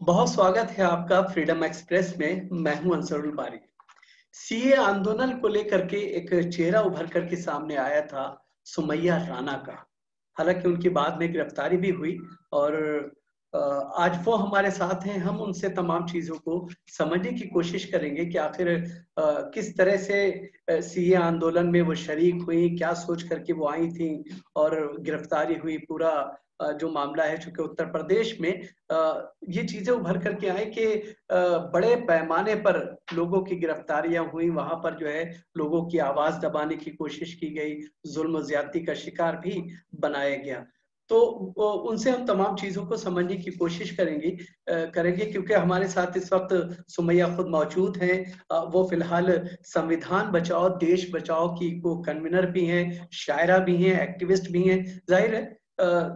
बहुत स्वागत है आपका फ्रीडम एक्सप्रेस में। मैं हूं अंसरुल बारी। सीए आंदोलन को लेकर के एक चेहरा उभर कर के सामने आया था, सुमैया राणा का। हालांकि उनकी बाद में गिरफ्तारी भी हुई और आज वो हमारे साथ हैं। हम उनसे तमाम चीजों को समझने की कोशिश करेंगे कि आखिर किस तरह से सीए आंदोलन में वो शरीक हुई, क्या सोच करके वो आई थी और गिरफ्तारी हुई। पूरा जो मामला है, चूंकि उत्तर प्रदेश में ये चीजें उभर करके आए कि बड़े पैमाने पर लोगों की गिरफ्तारियां हुई। वहां पर जो है लोगों की आवाज दबाने की कोशिश की गई, जुल्म ज्यादती का शिकार भी बनाया गया। तो उनसे हम तमाम चीजों को समझने की कोशिश करेंगे क्योंकि हमारे साथ इस वक्त सुमैया खुद मौजूद हैं। वो फिलहाल संविधान बचाओ देश बचाओ की को कन्वीनर भी हैं, शायरा भी हैं, एक्टिविस्ट भी हैं। जाहिर है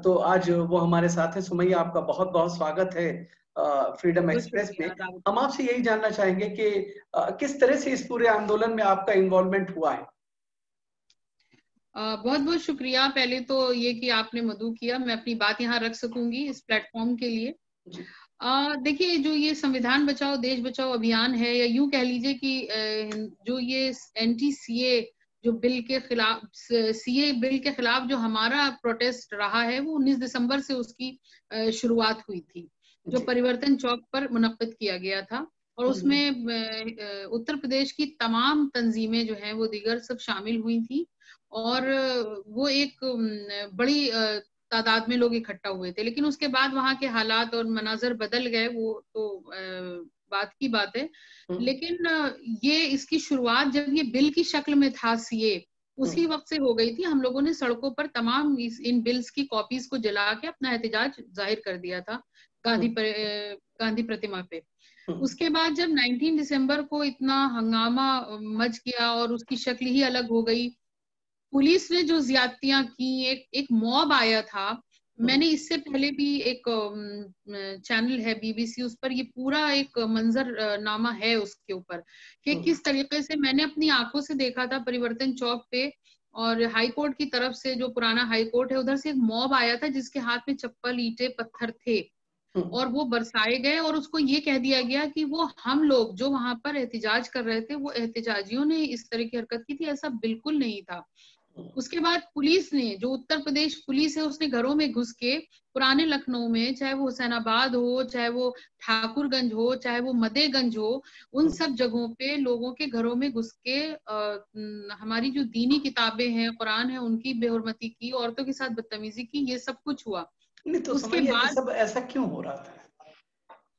तो आज वो हमारे साथ हैं। सुमैया, आपका बहुत बहुत स्वागत है फ्रीडम बहुत एक्सप्रेस में। शुक्रिया दावत हम के लिए। आपसे यही जानना चाहेंगे कि किस तरह से इस पूरे आंदोलन में आपका इन्वॉल्वमेंट हुआ है। बहुत बहुत शुक्रिया पहले तो ये कि आपने मदऊ किया, मैं अपनी बात यहाँ रख सकूंगी इस प्लेटफॉर्म के लिए। जी। देखिए, जो ये संविधान बचाओ देश बचाओ अभियान है, या यूं कह लीजिए कि जो ये एंटी सीए जो बिल के खिलाफ, सीए बिल के खिलाफ जो हमारा प्रोटेस्ट रहा है, वो 19 दिसंबर से उसकी शुरुआत हुई थी, जो जी। परिवर्तन चौक पर मुनक्किद किया गया था। और हम्म। उसमें उत्तर प्रदेश की तमाम तंजीमें जो हैं वो दीगर सब शामिल हुई थी। और वो एक बड़ी तादाद में लोग इकट्ठा हुए थे। लेकिन उसके बाद वहां के हालात और मनाजर बदल गए, वो तो बात की बात है। हम्म। लेकिन ये इसकी शुरुआत जब ये बिल की शक्ल में था सीए, उसी हम्म। वक्त से हो गई थी। हम लोगों ने सड़कों पर तमाम इन बिल्स की कॉपीज को जला के अपना एहतजाज जाहिर कर दिया था हम्म। गांधी प्रतिमा पे। हम्म। उसके बाद जब 19 दिसंबर को इतना हंगामा मच गया और उसकी शक्ल ही अलग हो गई, पुलिस ने जो ज्यादतियां की, एक मॉब आया था। हम्म। मैंने इससे पहले भी एक चैनल है बीबीसी, उस पर ये पूरा एक मंजर नामा है उसके ऊपर, कि हम्म। किस तरीके से मैंने अपनी आंखों से देखा था परिवर्तन चौक पे। और हाई कोर्ट की तरफ से, जो पुराना हाई कोर्ट है, उधर से एक मॉब आया था जिसके हाथ में चप्पल ईंटे पत्थर थे, हम्म। और वो बरसाए गए। और उसको ये कह दिया गया कि वो हम लोग जो वहां पर एहतजाज कर रहे थे, वो एहतजाजियों ने इस तरह की हरकत की थी, ऐसा बिल्कुल नहीं था। उसके बाद पुलिस ने, जो उत्तर प्रदेश पुलिस है, उसने घरों में घुस के पुराने लखनऊ में, चाहे वो हुसैनाबाद हो, चाहे वो ठाकुरगंज हो, चाहे वो मदेगंज हो, उन हम्म। सब जगहों पे लोगों के घरों में घुस के हमारी जो दीनी किताबें हैं, कुरान है, उनकी बेहुरमती की, औरतों के साथ बदतमीजी की, ये सब कुछ हुआ। नहीं तो उसके सुमैया, ये बाद सब ऐसा क्यों हो रहा था?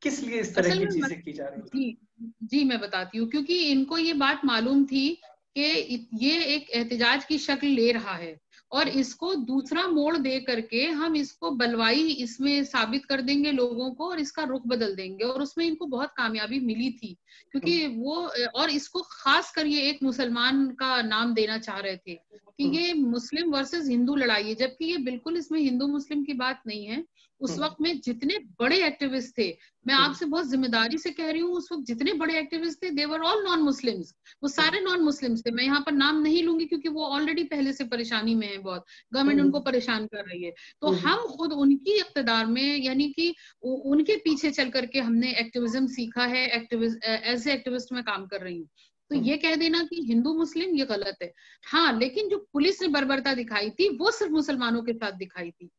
किस लिए इस तरह असल की में चीजें की जा रही थी? जी जी मैं बताती हूँ, क्योंकि इनको ये बात मालूम थी कि ये एक एहतजाज की शक्ल ले रहा है, और इसको दूसरा मोड़ दे करके हम इसको बलवाई इसमें साबित कर देंगे लोगों को, और इसका रुख बदल देंगे। और उसमें इनको बहुत कामयाबी मिली थी, क्योंकि हम्म। वो, और इसको खास कर ये एक मुसलमान का नाम देना चाह रहे थे कि हम्म। ये मुस्लिम वर्सेस हिंदू लड़ाई है, जबकि ये बिल्कुल इसमें हिंदू मुस्लिम की बात नहीं है। उस हम्म। वक्त में जितने बड़े एक्टिविस्ट थे, मैं हम्म। आपसे बहुत जिम्मेदारी से कह रही हूँ, उस वक्त जितने बड़े एक्टिविस्ट थे, देवर ऑल नॉन मुस्लिम्स। वो हम्म। सारे नॉन मुस्लिम्स थे। मैं यहाँ पर नाम नहीं लूंगी क्योंकि वो ऑलरेडी पहले से परेशानी में है, बहुत गवर्नमेंट हम्म। उनको परेशान कर रही है। तो हम्म। हम खुद उनकी इक़्तिदार में, यानी कि उनके पीछे चल करके हमने एक्टिविज्म सीखा है। एक्टिविस्ट, एज ए एक्टिविस्ट में काम कर रही हूँ। तो हम्म। ये कह देना कि हिंदू मुस्लिम, ये गलत है। हाँ, लेकिन जो पुलिस ने बर्बरता दिखाई थी, वो सिर्फ मुसलमानों के साथ दिखाई थी।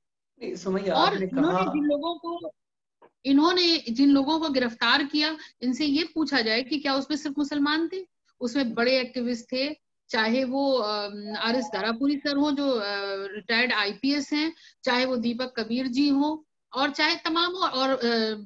नहीं सुमैया, और आपने कहा। इन्होंने जिन लोगों को गिरफ्तार किया, इनसे ये पूछा जाए कि क्या उसमें सिर्फ मुसलमान थे? उसमें बड़े एक्टिविस्ट थे, चाहे वो आर एस दारापुरी सर हो, जो रिटायर्ड आईपीएस हैं, चाहे वो दीपक कबीर जी हो, और चाहे तमाम और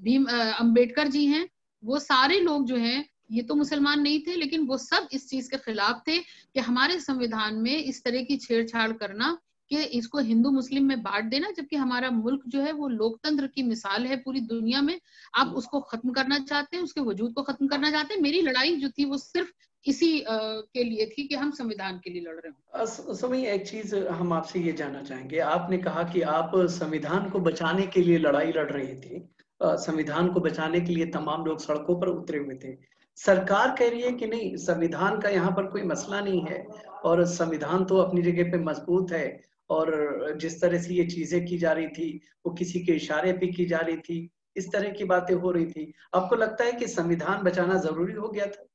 भीम अंबेडकर जी हैं। वो सारे लोग जो हैं, ये तो मुसलमान नहीं थे, लेकिन वो सब इस चीज के खिलाफ थे कि हमारे संविधान में इस तरह की छेड़छाड़ करना, कि इसको हिंदू मुस्लिम में बांट देना, जबकि हमारा मुल्क जो है वो लोकतंत्र की मिसाल है पूरी दुनिया में। आप उसको खत्म करना चाहते हैं, उसके वजूद को खत्म करना चाहते हैं। मेरी लड़ाई जो थी वो सिर्फ इसी के लिए थी कि हम संविधान के लिए लड़ रहे हैं। सुमैया, एक चीज हम आपसे ये जानना चाहेंगे। आपने कहा कि आप संविधान को बचाने के लिए लड़ाई लड़ रही थी। संविधान को बचाने के लिए तमाम लोग सड़कों पर उतरे हुए थे। सरकार कह रही है कि नहीं, संविधान का यहाँ पर कोई मसला नहीं है और संविधान तो अपनी जगह पे मजबूत है। और जिस तरह से ये चीजें की जा रही थी, वो किसी के इशारे पे की जा रही थी। इस तरह की बातें हो रही थी। आपको लगता है कि संविधान बचाना जरूरी हो गया था?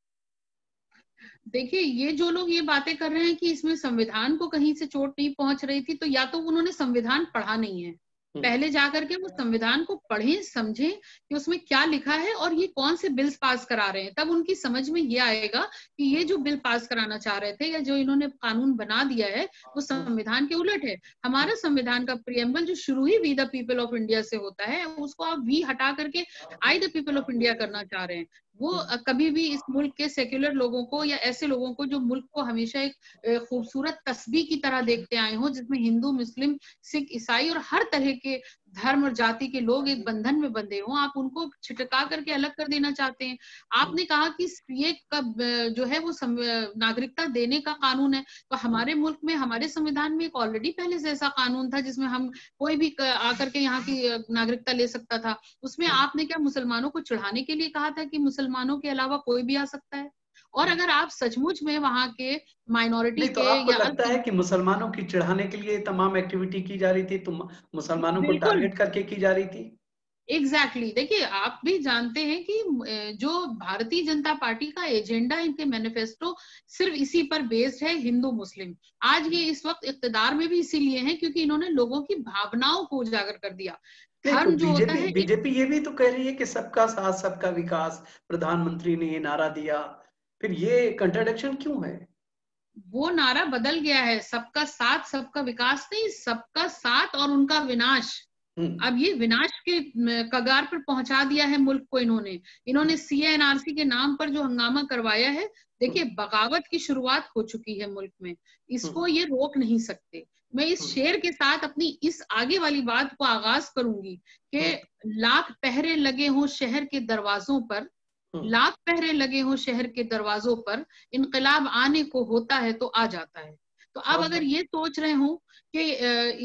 देखिए, ये जो लोग ये बातें कर रहे हैं कि इसमें संविधान को कहीं से चोट नहीं पहुंच रही थी, तो या तो उन्होंने संविधान पढ़ा नहीं है। पहले जाकर के वो संविधान को पढ़ें, समझें कि उसमें क्या लिखा है और ये कौन से बिल्स पास करा रहे हैं। तब उनकी समझ में ये आएगा कि ये जो बिल पास कराना चाह रहे थे या जो इन्होंने कानून बना दिया है वो संविधान के उलट है। हमारा संविधान का प्रियम्बल जो शुरू ही we the people of India से होता है, उसको आप वी हटा करके I the people of India करना चाह रहे हैं। वो कभी भी इस मुल्क के सेक्युलर लोगों को या ऐसे लोगों को जो मुल्क को हमेशा एक खूबसूरत तस्बीह की तरह देखते आए हो, जिसमें हिंदू, मुस्लिम, सिख, ईसाई और हर तरह के धर्म और जाति के लोग एक बंधन में बंधे हो, आप उनको छिटका करके अलग कर देना चाहते हैं। आपने कहा कि सीए का जो है वो नागरिकता देने का कानून है, तो हमारे मुल्क में, हमारे संविधान में एक ऑलरेडी पहले से ऐसा कानून था जिसमें हम कोई भी आकर के यहाँ की नागरिकता ले सकता था। उसमें आपने क्या मुसलमानों को चढ़ाने के लिए कहा था कि मुसलमानों के अलावा कोई भी आ सकता है? और अगर आप सचमुच में वहां के माइनॉरिटी नहीं, तो के आपको या लगता है कि मुसलमानों की चिढ़ाने के लिए तमाम एक्टिविटी की जा रही थी, तो मुसलमानों को बिल्कुल टारगेट करके की जा रही थी? एग्जैक्टली देखिए, आप भी जानते हैं कि जो भारतीय जनता पार्टी का एजेंडा, इनके मैनिफेस्टो सिर्फ इसी पर बेस्ड है, हिंदू मुस्लिम। आज ये इस वक्त इख्तिदार में भी इसीलिए हैं क्योंकि इन्होंने लोगों की भावनाओं को उजागर कर दिया। नहीं, तो धर्म जो होता है एक, बीजेपी ये भी तो कह रही है कि सबका साथ सबका विकास, प्रधानमंत्री ने ये नारा दिया, फिर ये कंट्राडिक्शन क्यों है? वो नारा बदल गया है, सबका साथ सबका विकास नहीं, सबका साथ और उनका विनाश। अब ये विनाश के कगार पर पहुंचा दिया है मुल्क को इन्होंने सीएनआरसी के नाम पर जो हंगामा करवाया है। देखिए, बगावत की शुरुआत हो चुकी है मुल्क में, इसको ये रोक नहीं सकते। मैं इस शेर के साथ अपनी इस आगे वाली बात को आगाज करूंगी कि लाख पहरे लगे हों शहर के दरवाजों पर, लाख पहरे लगे हों शहर के दरवाजों पर, इनकलाब आने को होता है तो आ जाता है। तो अब अगर ये सोच रहे हो कि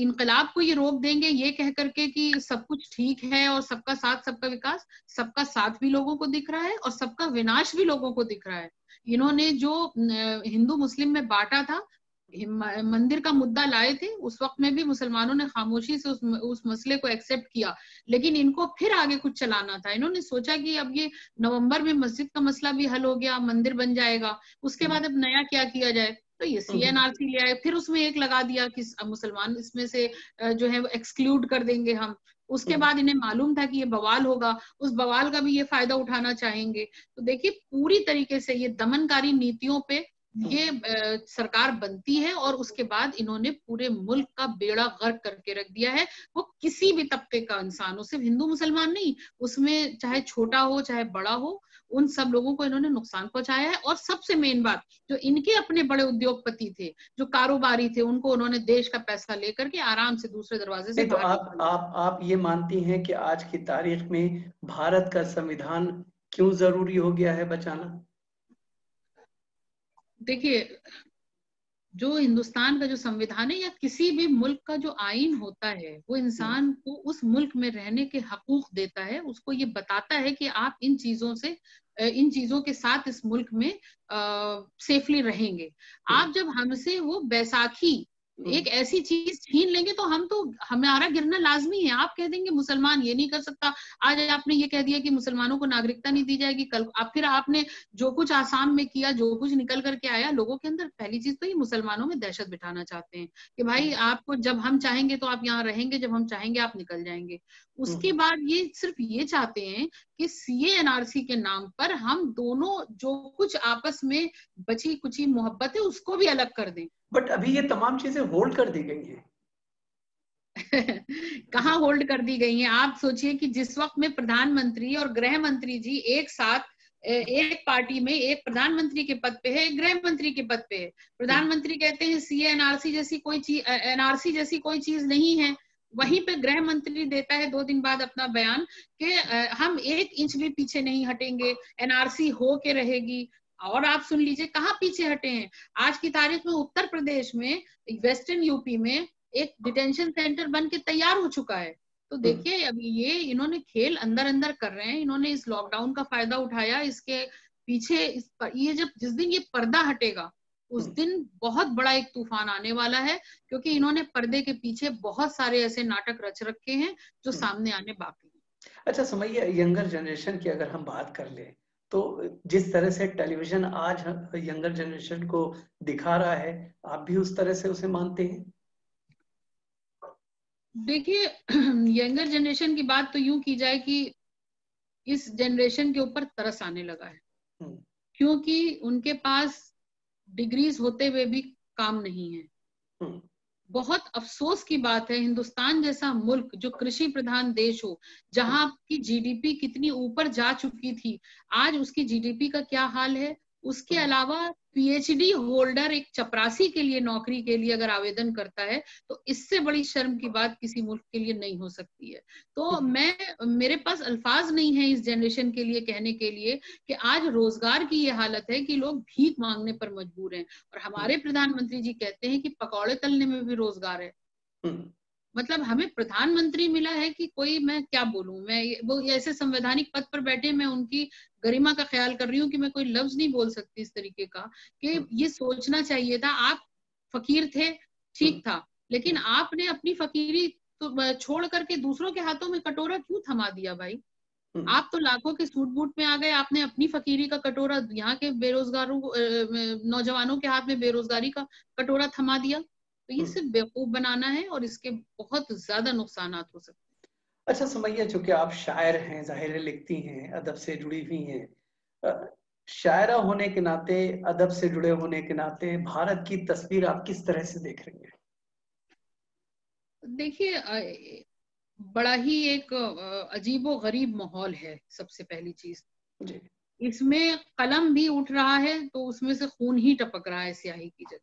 इनकलाब को ये रोक देंगे ये कह करके कि सब कुछ ठीक है और सबका साथ सबका विकास, सबका साथ भी लोगों को दिख रहा है और सबका विनाश भी लोगों को दिख रहा है। इन्होंने जो हिंदू मुस्लिम में बांटा था, मंदिर का मुद्दा लाए थे, उस वक्त में भी मुसलमानों ने खामोशी से उस मसले को एक्सेप्ट किया, लेकिन इनको फिर आगे कुछ चलाना था। इन्होंने सोचा कि अब ये नवंबर में मस्जिद का मसला भी हल हो गया, मंदिर बन जाएगा, उसके बाद अब नया क्या किया जाए, तो ये सीएनआरसी ले आए। फिर उसमें एक लगा दिया कि मुसलमान इसमें से जो है एक्सक्लूड कर देंगे हम। उसके बाद इन्हें मालूम था कि ये बवाल होगा, उस बवाल का भी ये फायदा उठाना चाहेंगे। तो देखिए, पूरी तरीके से ये दमनकारी नीतियों पे ये सरकार बनती है और उसके बाद इन्होंने पूरे मुल्क का बेड़ा गर्क करके रख दिया है। वो किसी भी तबके का इंसान हो, सिर्फ हिंदू मुसलमान नहीं, उसमें चाहे छोटा हो चाहे बड़ा हो, उन सब लोगों को इन्होंने नुकसान पहुंचाया है। और सबसे मेन बात, जो इनके अपने बड़े उद्योगपति थे, जो कारोबारी थे, उनको उन्होंने देश का पैसा लेकर के आराम से दूसरे दरवाजे से नहीं, तो बाहर आप ये मानती हैं कि आज की तारीख में भारत का संविधान क्यों जरूरी हो गया है बचाना? देखिए, जो हिंदुस्तान का जो संविधान है या किसी भी मुल्क का जो आईन होता है, वो इंसान को उस मुल्क में रहने के हकूक देता है, उसको ये बताता है कि आप इन चीजों के साथ इस मुल्क में सेफली रहेंगे। आप जब हमसे वो बैसाखी एक ऐसी चीज छीन लेंगे तो हमारा गिरना लाजमी है। आप कह देंगे मुसलमान ये नहीं कर सकता, आज आपने ये कह दिया कि मुसलमानों को नागरिकता नहीं दी जाएगी, कल फिर आपने जो कुछ आसाम में किया, जो कुछ निकल करके आया, लोगों के अंदर पहली चीज तो ये मुसलमानों में दहशत बिठाना चाहते हैं कि भाई आपको जब हम चाहेंगे तो आप यहाँ रहेंगे, जब हम चाहेंगे आप निकल जाएंगे। उसके बाद ये सिर्फ ये चाहते हैं कि सीएनआरसी के नाम पर हम दोनों जो कुछ आपस में बची कुची मोहब्बत है उसको भी अलग कर दें। बट अभी ये तमाम चीजें होल्ड कर दी गई हैं। कहाँ होल्ड कर दी गई हैं? आप सोचिए कि जिस वक्त में प्रधानमंत्री और गृह मंत्री जी एक साथ एक पार्टी में, एक प्रधानमंत्री के पद पे है, एक गृह मंत्री के पद पे है। प्रधानमंत्री कहते हैं सीएनआरसी जैसी कोई चीज, एनआरसी जैसी कोई चीज नहीं है, वहीं पे गृह मंत्री देता है 2 दिन बाद अपना बयान कि हम 1 इंच भी पीछे नहीं हटेंगे, एनआरसी हो के रहेगी। और आप सुन लीजिए कहाँ पीछे हटे हैं। आज की तारीख में उत्तर प्रदेश में, वेस्टर्न यूपी में एक डिटेंशन सेंटर बन के तैयार हो चुका है। तो देखिए, अब ये इन्होंने खेल अंदर अंदर कर रहे हैं। इन्होंने इस लॉकडाउन का फायदा उठाया, इसके पीछे ये जब जिस दिन ये पर्दा हटेगा उस दिन बहुत बड़ा एक तूफान आने वाला है, क्योंकि इन्होंने पर्दे के पीछे बहुत सारे ऐसे नाटक रच रखे हैं जो सामने आने बाकी हैं। अच्छा सुमैया, यंगर जनरेशन की अगर हम बात कर लें, तो जिस तरह से टेलीविजन आज यंगर जनरेशन को दिखा रहा है, आप भी उस तरह से उसे मानते हैं? देखिए यंगर जनरेशन की बात तो यूं की जाए कि इस जनरेशन के ऊपर तरस आने लगा है, हम्म, क्योंकि उनके पास डिग्रीज होते हुए भी काम नहीं है। हम्म, बहुत अफसोस की बात है, हिंदुस्तान जैसा मुल्क जो कृषि प्रधान देश हो, हम्म, जहां की जीडीपी कितनी ऊपर जा चुकी थी, आज उसकी जीडीपी का क्या हाल है। उसके हम्म, अलावा पीएचडी होल्डर एक चपरासी के लिए, नौकरी के लिए अगर आवेदन करता है, तो इससे बड़ी शर्म की बात किसी मुल्क के लिए नहीं हो सकती है। तो हम्म, मेरे पास अल्फाज नहीं है इस जनरेशन के लिए कहने के लिए कि आज रोजगार की ये हालत है कि लोग भीख मांगने पर मजबूर हैं। और हमारे प्रधानमंत्री जी कहते हैं कि पकौड़े तलने में भी रोजगार है। हम्म, मतलब हमें प्रधानमंत्री मिला है कि कोई, मैं क्या बोलूं, मैं वो ऐसे संवैधानिक पद पर बैठे, मैं उनकी गरिमा का ख्याल कर रही हूँ कि मैं कोई लफ्ज नहीं बोल सकती इस तरीके का, कि ये सोचना चाहिए था। आप फकीर थे, हम्म, ठीक था, लेकिन आपने अपनी फकीरी तो छोड़ करके दूसरों के हाथों में कटोरा क्यों थमा दिया भाई। हम्म, आप तो लाखों के सूट बूट में आ गए, आपने अपनी फकीरी का कटोरा यहाँ के बेरोजगारों नौजवानों के हाथ में बेरोजगारी का कटोरा थमा दिया। तो ये हम्म। सिर्फ बेवकूफ बनाना है और इसके बहुत ज्यादा नुकसान हो सकते अच्छा सुमैया, चूंकि आप शायर हैं, जाहिर है लिखती हैं, अदब से जुड़ी हुई हैं, शायरा होने के नाते, अदब से जुड़े होने के नाते भारत की तस्वीर आप किस तरह से देख रही हैं? हैं। देखिए बड़ा ही एक अजीबो गरीब माहौल है। सबसे पहली चीज, जी। इसमें कलम भी उठ रहा है तो उसमें से खून ही टपक रहा है स्याही की जगह।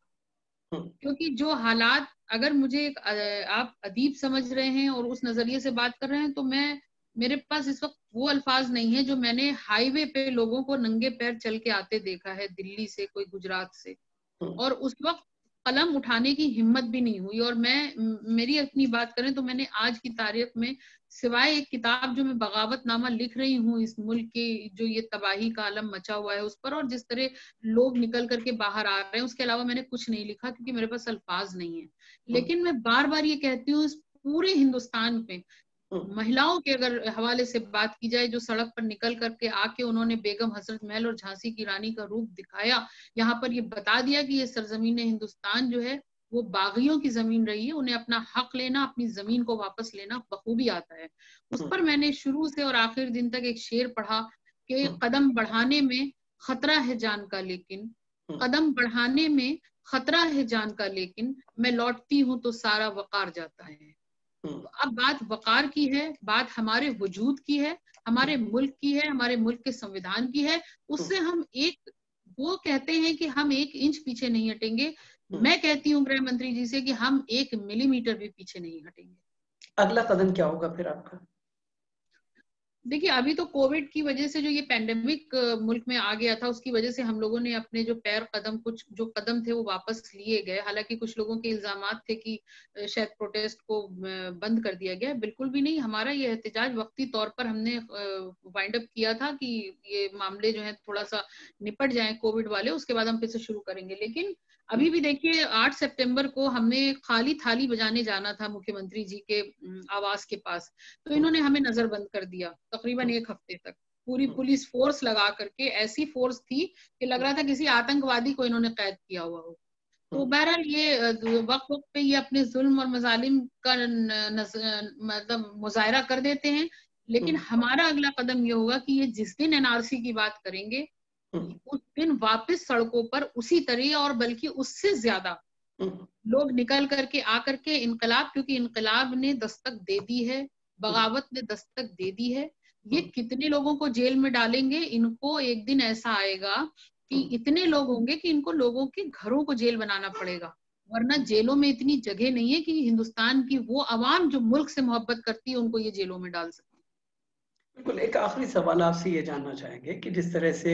हम्म, क्योंकि जो हालात, अगर मुझे एक आप अदीब समझ रहे हैं और उस नजरिए से बात कर रहे हैं, तो मैं, मेरे पास इस वक्त वो अल्फाज नहीं है। जो मैंने हाईवे पे लोगों को नंगे पैर चल के आते देखा है, दिल्ली से, कोई गुजरात से, हम्म, और उस वक्त कलम उठाने की हिम्मत भी नहीं हुई। और मेरी अपनी बात करें तो मैंने आज की तारीख में, सिवाय एक किताब जो मैं बगावतनामा लिख रही हूँ इस मुल्क की जो ये तबाही का आलम मचा हुआ है उस पर, और जिस तरह लोग निकल करके बाहर आ रहे हैं, उसके अलावा मैंने कुछ नहीं लिखा, क्योंकि मेरे पास अल्फाज नहीं है। हम्म, लेकिन मैं बार बार ये कहती हूँ, इस पूरे हिंदुस्तान पे हम्म, महिलाओं के अगर हवाले से बात की जाए, जो सड़क पर निकल करके आके उन्होंने बेगम हजरत महल और झांसी की रानी का रूप दिखाया, यहाँ पर ये बता दिया कि ये सरजमीन हिंदुस्तान जो है वो बागियों की जमीन रही है, उन्हें अपना हक लेना, अपनी जमीन को वापस लेना बखूबी आता है। उस हम्म, पर मैंने शुरू से और आखिर दिन तक एक शेर पढ़ा कि हम्म, कदम बढ़ाने में खतरा है जान का, लेकिन हम्म, कदम बढ़ाने में खतरा है जान का, लेकिन मैं लौटती हूँ तो सारा वकार जाता है। हम्म, तो अब बात वकार की है, बात हमारे वजूद की है, हमारे मुल्क की है, हमारे मुल्क के संविधान की है। हम्म, उससे हम एक, वो कहते हैं कि हम 1 इंच पीछे नहीं हटेंगे, हम्म। मैं कहती हूँ गृह मंत्री जी से कि हम 1 मिलीमीटर भी पीछे नहीं हटेंगे। अगला कदम क्या होगा फिर आपका? देखिए अभी तो कोविड की वजह से जो ये पैंडेमिक मुल्क में आ गया था, उसकी वजह से हम लोगों ने अपने जो पैर कदम, कुछ जो कदम थे वो वापस लिए गए। हालांकि कुछ लोगों के इल्जामात थे कि शायद प्रोटेस्ट को बंद कर दिया गया। बिल्कुल भी नहीं, हमारा ये एहतजाज वक्ती तौर पर हमने वाइंड अप किया था कि ये मामले जो है थोड़ा सा निपट जाए कोविड वाले, उसके बाद हम फिर से शुरू करेंगे। लेकिन अभी भी देखिए 8 सितंबर को हमने खाली थाली बजाने जाना था मुख्यमंत्री जी के आवास के पास, तो हम्म, इन्होंने हमें नजर बंद कर दिया तकरीबन हम्म, 1 हफ्ते तक। पूरी हम्म, पुलिस फोर्स लगा करके, ऐसी फोर्स थी कि लग रहा था किसी आतंकवादी को इन्होंने कैद किया हुआ हो। तो हम्म, बहरहाल ये वक्त वक्त पे ये अपने जुल्म और मजालिम का मतलब मुजाहरा कर देते हैं। लेकिन हम्म, हमारा अगला कदम ये होगा कि ये जिस दिन एनआरसी की बात करेंगे, हम्म, उस दिन वापस सड़कों पर उसी तरह और बल्कि उससे ज्यादा हम्म, लोग निकल करके आकर के इनकलाब, क्योंकि इनकलाब ने दस्तक दे दी है, हम्म, बगावत ने दस्तक दे दी है। ये हम्म, कितने लोगों को जेल में डालेंगे, इनको एक दिन ऐसा आएगा कि हम्म, इतने लोग होंगे कि इनको लोगों के घरों को जेल बनाना पड़ेगा। वरना जेलों में इतनी जगह नहीं है कि हिंदुस्तान की वो अवाम जो मुल्क से मोहब्बत करती है उनको ये जेलों में डाल सके। बिल्कुल। एक आखिरी सवाल आपसे ये जानना चाहेंगे कि जिस तरह से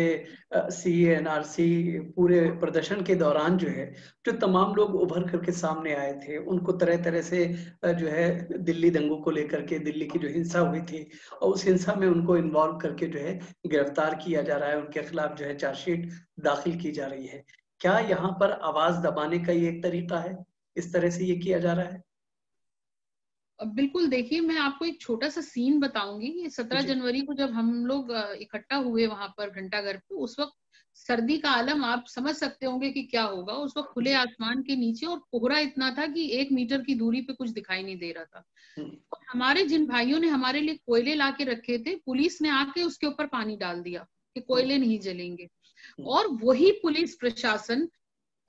सीए एनआरसी पूरे प्रदर्शन के दौरान जो है, जो तमाम लोग उभर करके सामने आए थे, उनको तरह तरह से जो है दिल्ली दंगों को लेकर के, दिल्ली की जो हिंसा हुई थी, और उस हिंसा में उनको इन्वॉल्व करके जो है गिरफ्तार किया जा रहा है, उनके खिलाफ जो है चार्जशीट दाखिल की जा रही है। क्या यहाँ पर आवाज दबाने का ये एक तरीका है, इस तरह से ये किया जा रहा है? बिल्कुल, देखिए मैं आपको एक छोटा सा सीन बताऊंगी। ये 17 जनवरी को जब हम लोग इकट्ठा हुए वहां पर घंटाघर पे, उस वक्त सर्दी का आलम आप समझ सकते होंगे कि क्या होगा। उस वक्त खुले आसमान के नीचे और कोहरा इतना था कि 1 मीटर की दूरी पे कुछ दिखाई नहीं दे रहा था। और हमारे जिन भाइयों ने हमारे लिए कोयले ला के रखे थे, पुलिस ने आके उसके ऊपर पानी डाल दिया कि कोयले नहीं जलेंगे। और वही पुलिस प्रशासन,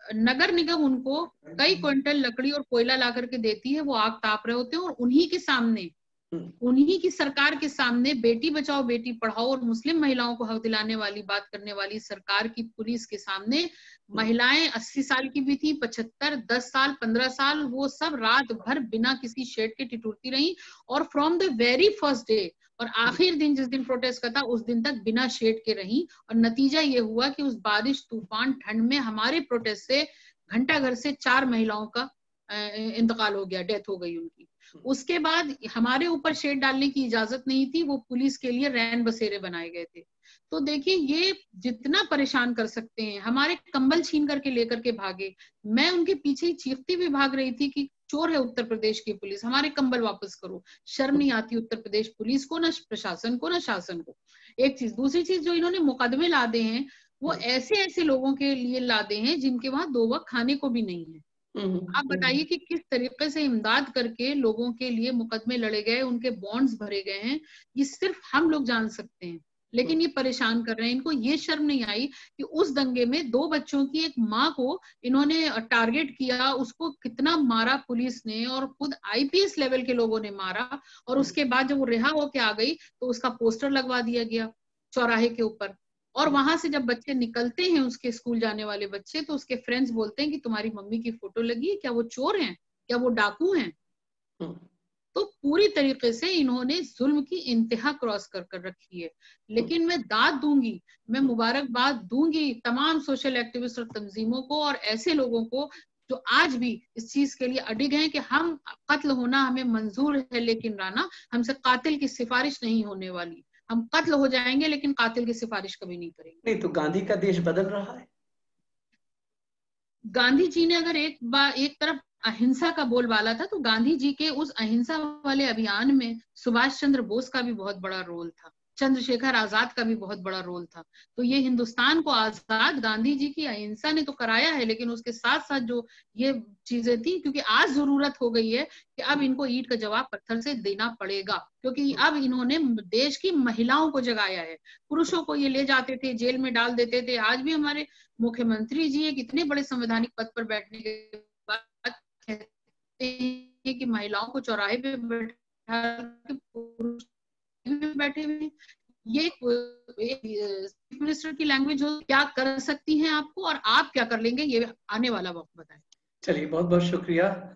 नगर निगम उनको कई क्विंटल लकड़ी और कोयला ला करके देती है, वो आग ताप रहे होते हैं और उन्हीं के सामने, उन्हीं की सरकार के सामने बेटी बचाओ बेटी पढ़ाओ और मुस्लिम महिलाओं को हक दिलाने वाली बात करने वाली सरकार की पुलिस के सामने महिलाएं 80 साल की भी थी, 75, 10 साल, 15 साल, वो सब रात भर बिना किसी शेड के ठिठुरती रही। और from the very first day और आखिर दिन जिस दिन प्रोटेस्ट का था उस दिन तक बिना शेड के रही। और नतीजा ये हुआ कि उस बारिश, तूफान, ठंड में हमारे प्रोटेस्ट से घंटाघर से 4 महिलाओं का इंतकाल हो गया, डेथ हो गई उनकी। उसके बाद हमारे ऊपर शेड डालने की इजाजत नहीं थी, वो पुलिस के लिए रैन बसेरे बनाए गए थे। तो देखिए ये जितना परेशान कर सकते हैं, हमारे कंबल छीन करके लेकर के भागे। मैं उनके पीछे ही चीखती भी भाग रही थी कि चोर है उत्तर प्रदेश की पुलिस, हमारे कंबल वापस करो। शर्म नहीं आती उत्तर प्रदेश पुलिस को, ना प्रशासन को, ना शासन को। एक चीज, दूसरी चीज, जो इन्होंने मुकदमे लादे हैं वो ऐसे ऐसे लोगों के लिए लादे हैं जिनके वहां 2 वक्त खाने को भी नहीं है। आप बताइए कि किस तरीके से इमदाद करके लोगों के लिए मुकदमे लड़े गए, उनके बॉन्ड्स भरे गए हैं, ये सिर्फ हम लोग जान सकते हैं। लेकिन ये परेशान कर रहे हैं। इनको ये शर्म नहीं आई कि उस दंगे में 2 बच्चों की एक माँ को इन्होंने टारगेट किया, उसको कितना मारा पुलिस ने, और खुद आईपीएस लेवल के लोगों ने मारा। और उसके बाद जब वो रिहा होके आ गई तो उसका पोस्टर लगवा दिया गया चौराहे के ऊपर। और वहां से जब बच्चे निकलते हैं, उसके स्कूल जाने वाले बच्चे, तो उसके फ्रेंड्स बोलते हैं कि तुम्हारी मम्मी की फोटो लगी है, क्या वो चोर हैं, क्या वो डाकू हैं? तो पूरी तरीके से इन्होंने जुल्म की इंतहा क्रॉस कर कर रखी है। लेकिन मैं दाद दूंगी, मैं मुबारकबाद दूंगी तमाम सोशल एक्टिविस्ट और तंजीमों को और ऐसे लोगों को जो आज भी इस चीज के लिए अडिग हैं कि हम कत्ल होना हमें मंजूर है, लेकिन राना हमसे कातिल की सिफारिश नहीं होने वाली। हम कत्ल हो जाएंगे लेकिन कातिल की सिफारिश कभी नहीं करेंगे। नहीं तो गांधी का देश बदल रहा है। गांधी जी ने अगर एक तरफ अहिंसा का बोलबाला था, तो गांधी जी के उस अहिंसा वाले अभियान में सुभाष चंद्र बोस का भी बहुत बड़ा रोल था, चंद्रशेखर आजाद का भी बहुत बड़ा रोल था। तो ये हिंदुस्तान को आजाद गांधी जी की अहिंसा ने तो कराया है, लेकिन उसके साथ साथ जो ये चीजें थी, क्योंकि आज जरूरत हो गई है कि अब इनको ईंट का जवाब पत्थर से देना पड़ेगा, क्योंकि अब इन्होंने देश की महिलाओं को जगाया है। पुरुषों को ये ले जाते थे, जेल में डाल देते थे। आज भी हमारे मुख्यमंत्री जी एक इतने बड़े संवैधानिक पद पर बैठने के बाद कहते हैं कि महिलाओं को चौराहे पे बैठा के पुरुष बैठे हुए। ये चीफ मिनिस्टर की लैंग्वेज हो, क्या कर सकती हैं आपको और आप क्या कर लेंगे, ये आने वाला वक्त बताएं। चलिए बहुत बहुत शुक्रिया।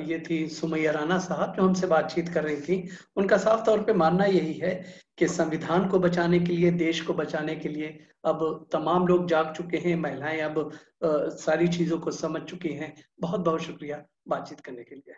ये थी सुमैया राणा साहब जो हमसे बातचीत कर रही थी। उनका साफ तौर पे मानना यही है कि संविधान को बचाने के लिए, देश को बचाने के लिए अब तमाम लोग जाग चुके हैं, महिलाएं अब सारी चीजों को समझ चुकी हैं। बहुत बहुत शुक्रिया बातचीत करने के लिए।